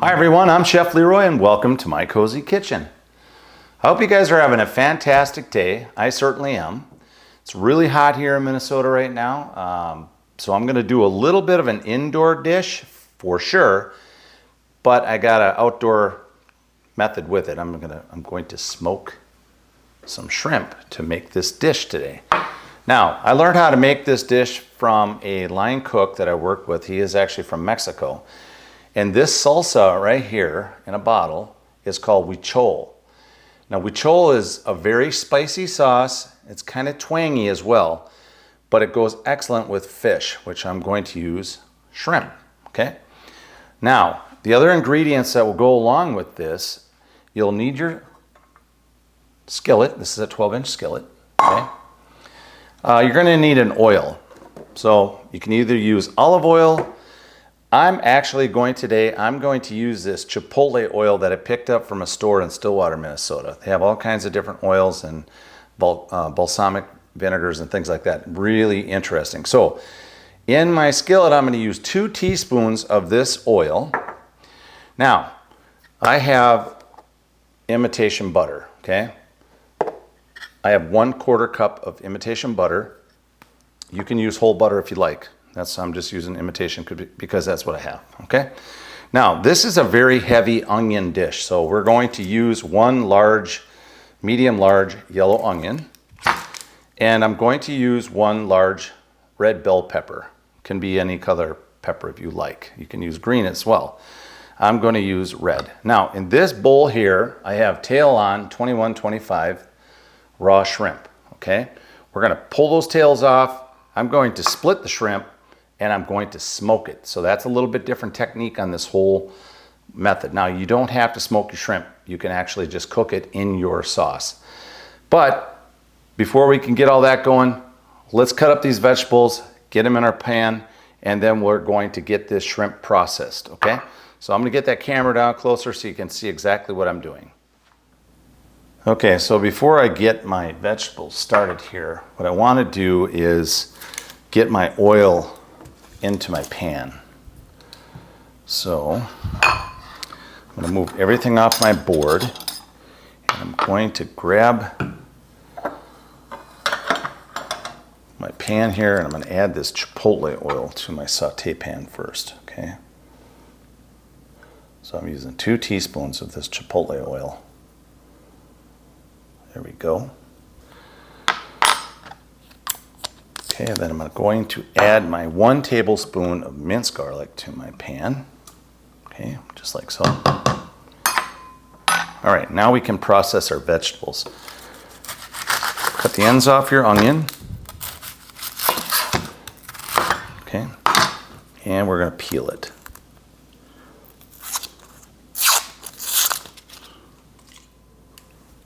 Hi everyone, I'm Chef Leroy and welcome to my cozy kitchen. I hope you guys are having a fantastic day. I certainly am. It's really hot here in Minnesota right now, so I'm going to do a little bit of an indoor dish for sure, but I got an outdoor method with it. I'm going to smoke some shrimp to make this dish today. Now, I learned how to make this dish from a line cook that I work with. He is actually from Mexico. And this salsa right here in a bottle is called Huichol. Now, Huichol is a very spicy sauce. It's kind of twangy as well, but it goes excellent with fish, which I'm going to use shrimp, okay? Now, the other ingredients that will go along with this, you'll need your skillet. This is a 12-inch skillet, okay? You're gonna need an oil. So you can either use olive oil. I'm going to use this chipotle oil that I picked up from a store in Stillwater, Minnesota. They have all kinds of different oils and balsamic vinegars and things like that. Really interesting. So in my skillet, I'm going to use 2 teaspoons of this oil. Now, I have imitation butter, okay? I have 1/4 cup of imitation butter. You can use whole butter if you like. I'm just using imitation because that's what I have, okay? Now, this is a very heavy onion dish, so we're going to use 1 medium large yellow onion, and I'm going to use 1 large red bell pepper. Can be any color pepper if you like. You can use green as well. I'm going to use red. Now, in this bowl here, I have tail on 21-25 raw shrimp, okay? We're going to pull those tails off. I'm going to split the shrimp and I'm going to smoke it. So that's a little bit different technique on this whole method. Now, you don't have to smoke your shrimp. You can actually just cook it in your sauce. But before we can get all that going, let's cut up these vegetables, get them in our pan, and then we're going to get this shrimp processed, okay? So I'm gonna get that camera down closer so you can see exactly what I'm doing. Okay, so before I get my vegetables started here, what I wanna do is get my oil into my pan. So I'm going to move everything off my board and I'm going to grab my pan here and I'm going to add this chipotle oil to my saute pan first, okay? So I'm using 2 teaspoons of this chipotle oil. There we go. Okay, and then I'm going to add my 1 tablespoon of minced garlic to my pan. Okay, just like so. All right, now we can process our vegetables. Cut the ends off your onion. Okay, and we're going to peel it.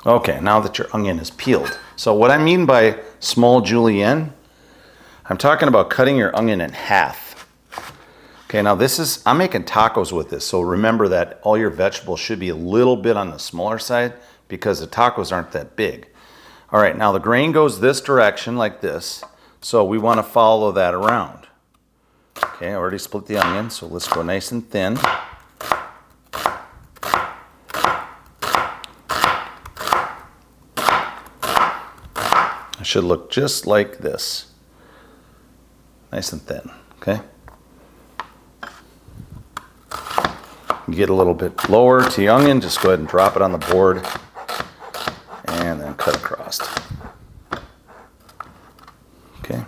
Okay, now that your onion is peeled. So what I mean by small julienne, I'm talking about cutting your onion in half. Okay, now I'm making tacos with this, so remember that all your vegetables should be a little bit on the smaller side because the tacos aren't that big. All right, now the grain goes this direction like this, so we want to follow that around. Okay, I already split the onion, so let's go nice and thin. It should look just like this. Nice and thin, okay? You get a little bit lower to the onion, just go ahead and drop it on the board and then cut across. Okay?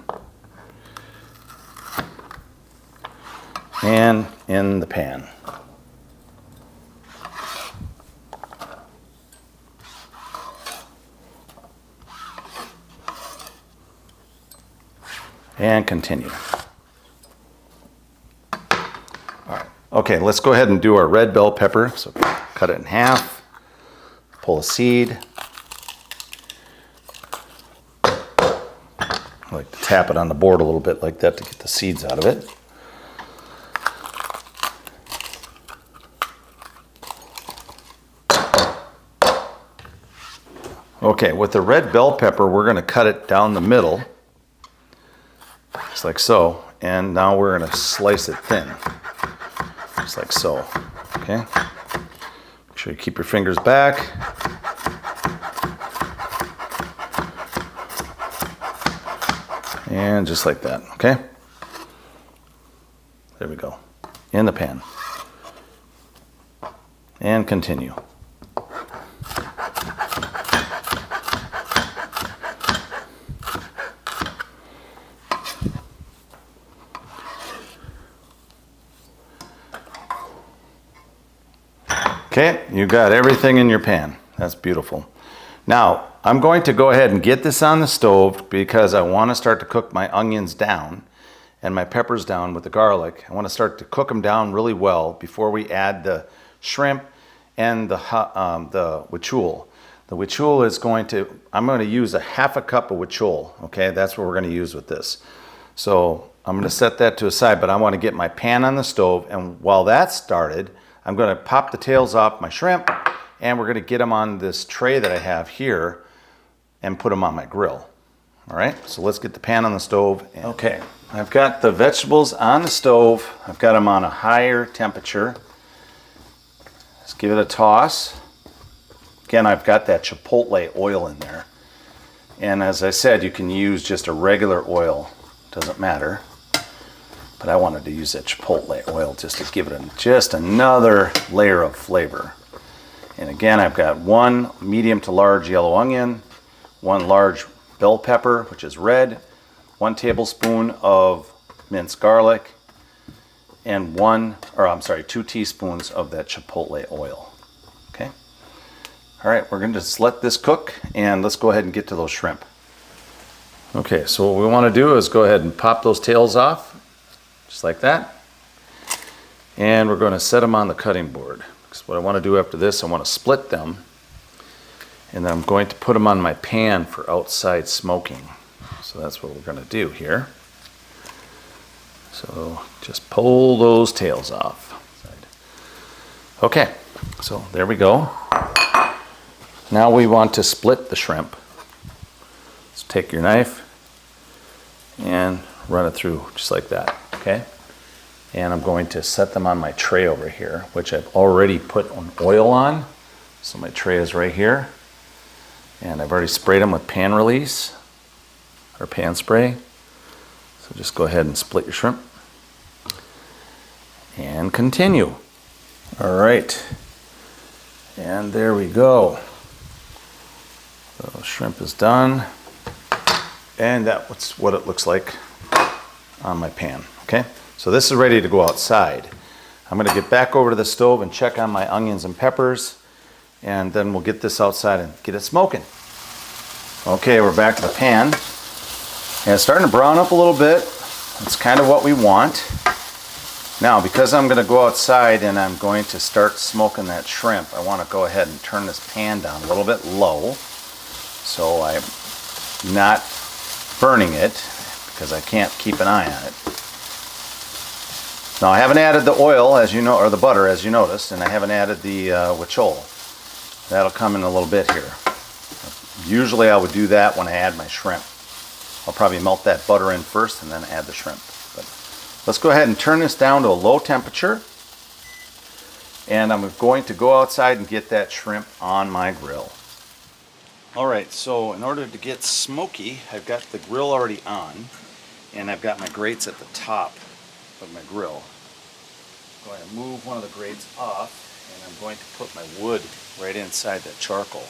And in the pan. And continue. All right. Okay, let's go ahead and do our red bell pepper. So cut it in half, pull a seed. I like to tap it on the board a little bit like that to get the seeds out of it. Okay, with the red bell pepper, we're going to cut it down the middle, just like so, and now we're going to slice it thin. just like so. Okay. Make sure you keep your fingers back. And just like that, okay? There we go. In the pan. And continue. Okay, you got everything in your pan. That's beautiful. Now, I'm going to go ahead and get this on the stove because I want to start to cook my onions down and my peppers down with the garlic. I want to start to cook them down really well before we add the shrimp and the huichol. The huichol is I'm going to use a half a cup of huichol. Okay, that's what we're going to use with this. So I'm going to set that to a side, but I want to get my pan on the stove, and while that's started, I'm going to pop the tails off my shrimp, and we're going to get them on this tray that I have here and put them on my grill. All right, so let's get the pan on the stove. Okay, I've got the vegetables on the stove. I've got them on a higher temperature. Let's give it a toss. Again, I've got that chipotle oil in there. And as I said, you can use just a regular oil. Doesn't matter. But I wanted to use that chipotle oil just to give it just another layer of flavor. And again, I've got 1 medium to large yellow onion, 1 large bell pepper, which is red, 1 tablespoon of minced garlic, and 2 teaspoons of that chipotle oil. Okay. All right, we're going to just let this cook, and let's go ahead and get to those shrimp. Okay, so what we want to do is go ahead and pop those tails off. Just like that. And we're going to set them on the cutting board. Because what I want to do after this, I want to split them. And then I'm going to put them on my pan for outside smoking. So that's what we're going to do here. So just pull those tails off. Okay, so there we go. Now we want to split the shrimp. So take your knife and run it through just like that. Okay, and I'm going to set them on my tray over here, which I've already put an oil on. So my tray is right here, and I've already sprayed them with pan release or pan spray. So just go ahead and split your shrimp and continue. All right, and there we go. So shrimp is done, and that's what it looks like on my pan. Okay, so this is ready to go outside. I'm going to get back over to the stove and check on my onions and peppers, and then we'll get this outside and get it smoking. Okay, we're back to the pan, and it's starting to brown up a little bit. That's kind of what we want. Now, because I'm going to go outside and I'm going to start smoking that shrimp, I want to go ahead and turn this pan down a little bit low so I'm not burning it, because I can't keep an eye on it. Now, I haven't added the oil, as you know, or the butter, as you noticed, and I haven't added the huichol. That'll come in a little bit here. Usually I would do that when I add my shrimp. I'll probably melt that butter in first and then add the shrimp. But let's go ahead and turn this down to a low temperature, and I'm going to go outside and get that shrimp on my grill. All right, so in order to get smoky, I've got the grill already on, and I've got my grates at the top of my grill. I'm going to move one of the grates off, and I'm going to put my wood right inside that charcoal.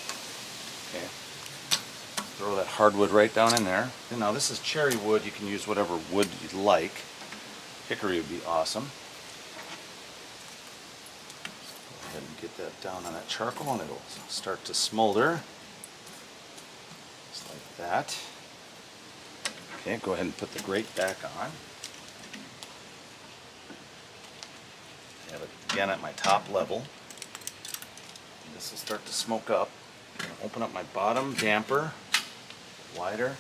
Okay, throw that hardwood right down in there. And now this is cherry wood. You can use whatever wood you'd like. Hickory would be awesome. Go ahead and get that down on that charcoal, and it'll start to smolder. Just like that. Okay, go ahead and put the grate back on. Have it again at my top level. This will start to smoke up. I'm going to open up my bottom damper wider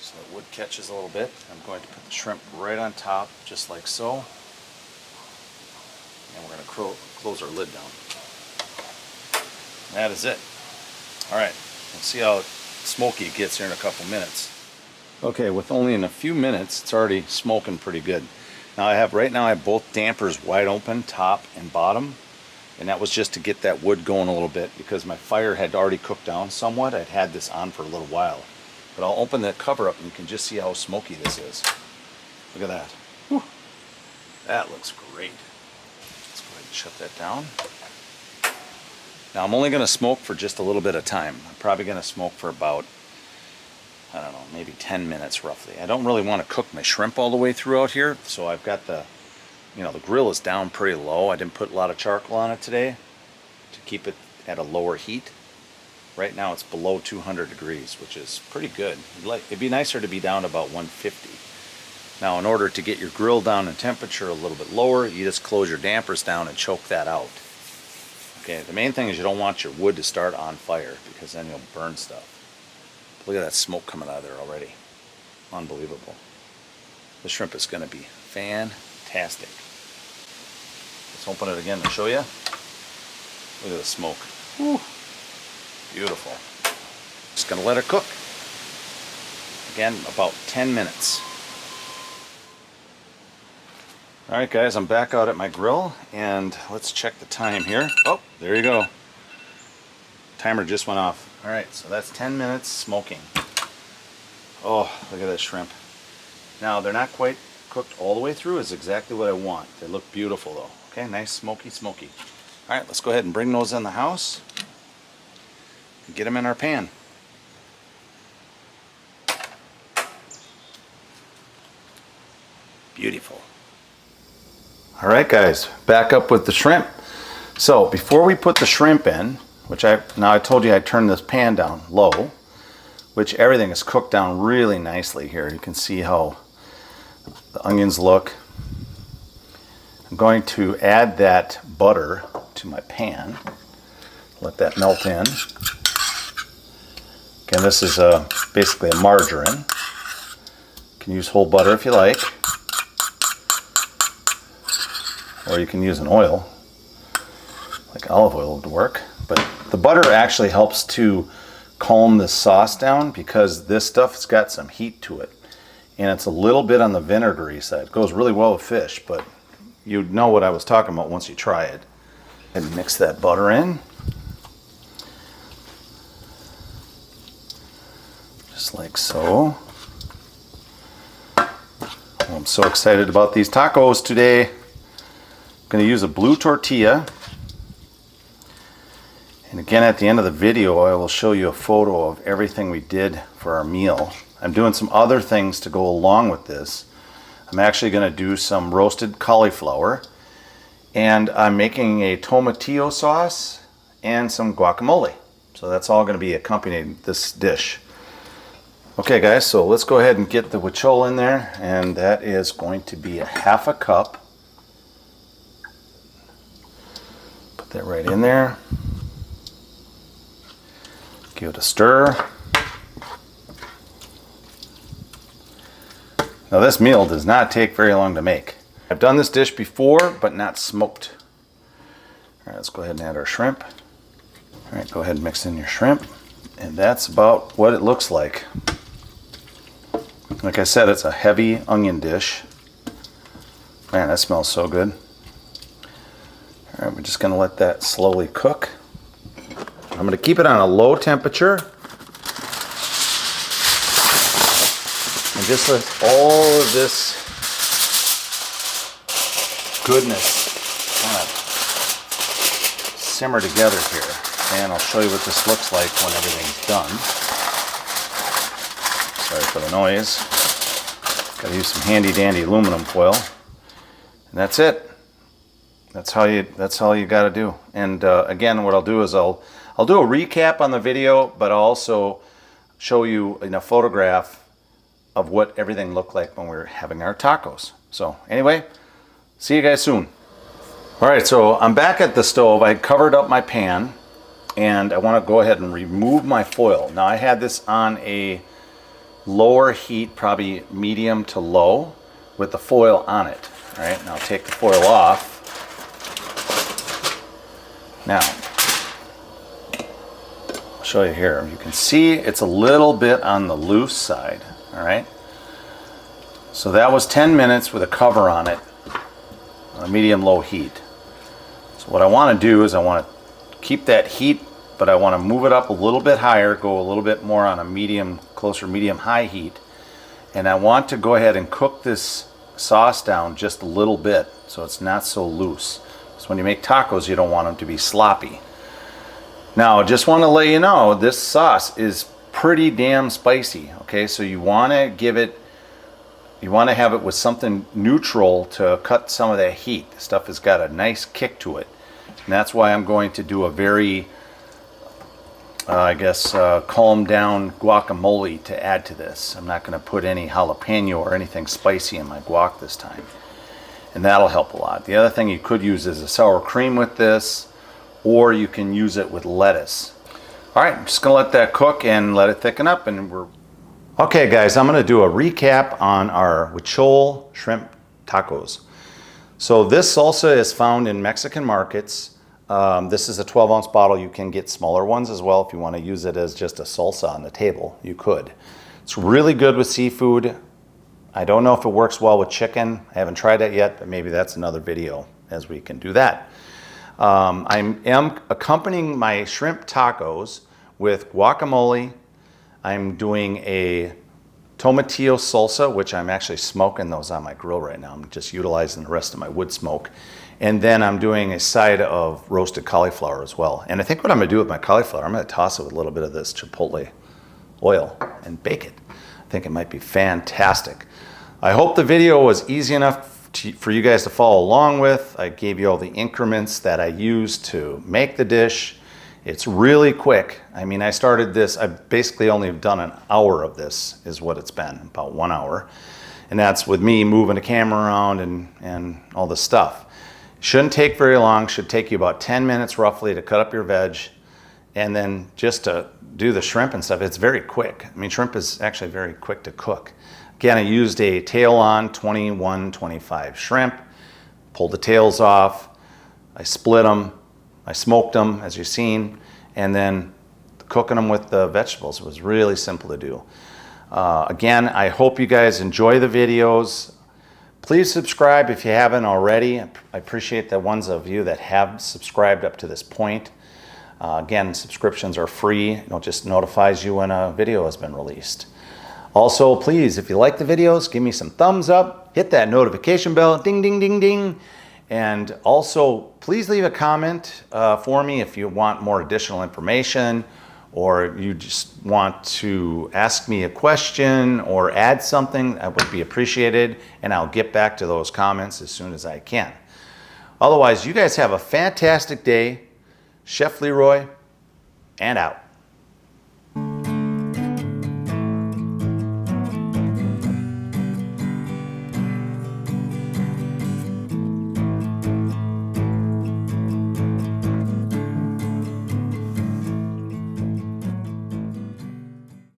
so that wood catches a little bit. I'm going to put the shrimp right on top, just like so. And we're going to close our lid down. That is it. Alright, we'll see how smoky it gets here in a couple minutes. Okay, with only in a few minutes, it's already smoking pretty good. Now right now I have both dampers wide open, top and bottom, and that was just to get that wood going a little bit because my fire had already cooked down somewhat. I'd had this on for a little while. But I'll open that cover up and you can just see how smoky this is. Look at that. Whew. That looks great. Let's go ahead and shut that down. Now I'm only going to smoke for just a little bit of time. I'm probably going to smoke for about, I don't know, maybe 10 minutes roughly. I don't really want to cook my shrimp all the way through out here, so I've got the grill is down pretty low. I didn't put a lot of charcoal on it today to keep it at a lower heat. Right now it's below 200 degrees, which is pretty good. It'd be nicer to be down about 150. Now in order to get your grill down in temperature a little bit lower, you just close your dampers down and choke that out. Okay, the main thing is you don't want your wood to start on fire because then you'll burn stuff. Look at that smoke coming out of there already. Unbelievable. The shrimp is going to be fantastic. Let's open it again to show you. Look at the smoke. Whew. Beautiful. Just going to let it cook. Again, about 10 minutes. Alright guys, I'm back out at my grill and let's check the time here. Oh, there you go. Timer just went off. Alright, so that's 10 minutes smoking. Oh, look at that shrimp. Now, they're not quite cooked all the way through, is exactly what I want. They look beautiful though. Okay, nice smoky. Alright, let's go ahead and bring those in the house and get them in our pan. Beautiful. Alright guys, back up with the shrimp. So before we put the shrimp in, which I told you I turned this pan down low, which everything is cooked down really nicely here. You can see how the onions look. I'm going to add that butter to my pan. Let that melt in. Again, this is basically a margarine. You can use whole butter if you like. Or you can use an oil, like olive oil would work. But the butter actually helps to calm the sauce down because this stuff's got some heat to it. And it's a little bit on the vinegary side. It goes really well with fish, but you'd know what I was talking about once you try it. And mix that butter in. Just like so. Oh, I'm so excited about these tacos today. I'm going to use a blue tortilla. And again, at the end of the video, I will show you a photo of everything we did for our meal. I'm doing some other things to go along with this. I'm actually going to do some roasted cauliflower. And I'm making a tomatillo sauce and some guacamole. So that's all going to be accompanying this dish. Okay guys, so let's go ahead and get the huichol in there. And that is going to be a half a cup. Put that right in there. Give it a stir. Now this meal does not take very long to make. I've done this dish before, but not smoked. All right, let's go ahead and add our shrimp. All right, go ahead and mix in your shrimp. And that's about what it looks like. Like I said, it's a heavy onion dish. Man, that smells so good. All right, we're just gonna let that slowly cook. I'm going to keep it on a low temperature and just let all of this goodness kind of simmer together here. And I'll show you what this looks like when everything's done. Sorry for the noise. Got to use some handy dandy aluminum foil. And that's it. That's all you got to do. And again, what I'll do is I'll do a recap on the video, but I'll also show you in a photograph of what everything looked like when we were having our tacos. So anyway, see you guys soon. All right, so I'm back at the stove. I covered up my pan and I want to go ahead and remove my foil. Now I had this on a lower heat, probably medium to low, with the foil on it. All right, now I'll take the foil off. Now, I'll show you here. You can see it's a little bit on the loose side, all right? So that was 10 minutes with a cover on it, on a medium-low heat. So what I want to do is I want to keep that heat, but I want to move it up a little bit higher, go a little bit more on a medium, closer medium-high heat. And I want to go ahead and cook this sauce down just a little bit so it's not so loose. So when you make tacos, you don't want them to be sloppy. Now, I just want to let you know, this sauce is pretty damn spicy, okay? So you want to give it, you want to have it with something neutral to cut some of that heat. The stuff has got a nice kick to it. And that's why I'm going to do a very, calm down guacamole to add to this. I'm not going to put any jalapeno or anything spicy in my guac this time. And that'll help a lot. The other thing you could use is a sour cream with this, or you can use it with lettuce. All right, I'm just gonna let that cook and let it thicken up, and we're... Okay guys, I'm gonna do a recap on our huichol shrimp tacos. So this salsa is found in Mexican markets. This is a 12-ounce bottle. You can get smaller ones as well if you want to use it as just a salsa on the table. You could. It's really good with seafood. I don't know if it works well with chicken. I haven't tried that yet, but maybe that's another video as we can do that. I am accompanying my shrimp tacos with guacamole. I'm doing a tomatillo salsa, which I'm actually smoking those on my grill right now. I'm just utilizing the rest of my wood smoke. And then I'm doing a side of roasted cauliflower as well. And I think what I'm gonna do with my cauliflower, I'm gonna toss it with a little bit of this chipotle oil and bake it. I think it might be fantastic. I hope the video was easy enough for you guys to follow along with. I gave you all the increments that I used to make the dish. It's really quick. I mean, I started this, I basically only have done an hour of this is what it's been, about 1 hour. And that's with me moving the camera around and all this stuff. Shouldn't take very long, should take you about 10 minutes roughly to cut up your veg. And then just to do the shrimp and stuff, it's very quick. I mean, shrimp is actually very quick to cook. Again, I used a tail-on 21-25 shrimp, pulled the tails off, I split them, I smoked them as you've seen, and then cooking them with the vegetables was really simple to do. Again, I hope you guys enjoy the videos. Please subscribe if you haven't already. I appreciate the ones of you that have subscribed up to this point. Again, subscriptions are free. It just notifies you when a video has been released. Also, please, if you like the videos, give me some thumbs up, hit that notification bell, ding, ding, ding, ding. And also, please leave a comment for me if you want more additional information, or you just want to ask me a question or add something. That would be appreciated, and I'll get back to those comments as soon as I can. Otherwise, you guys have a fantastic day. Chef Leroy, and out.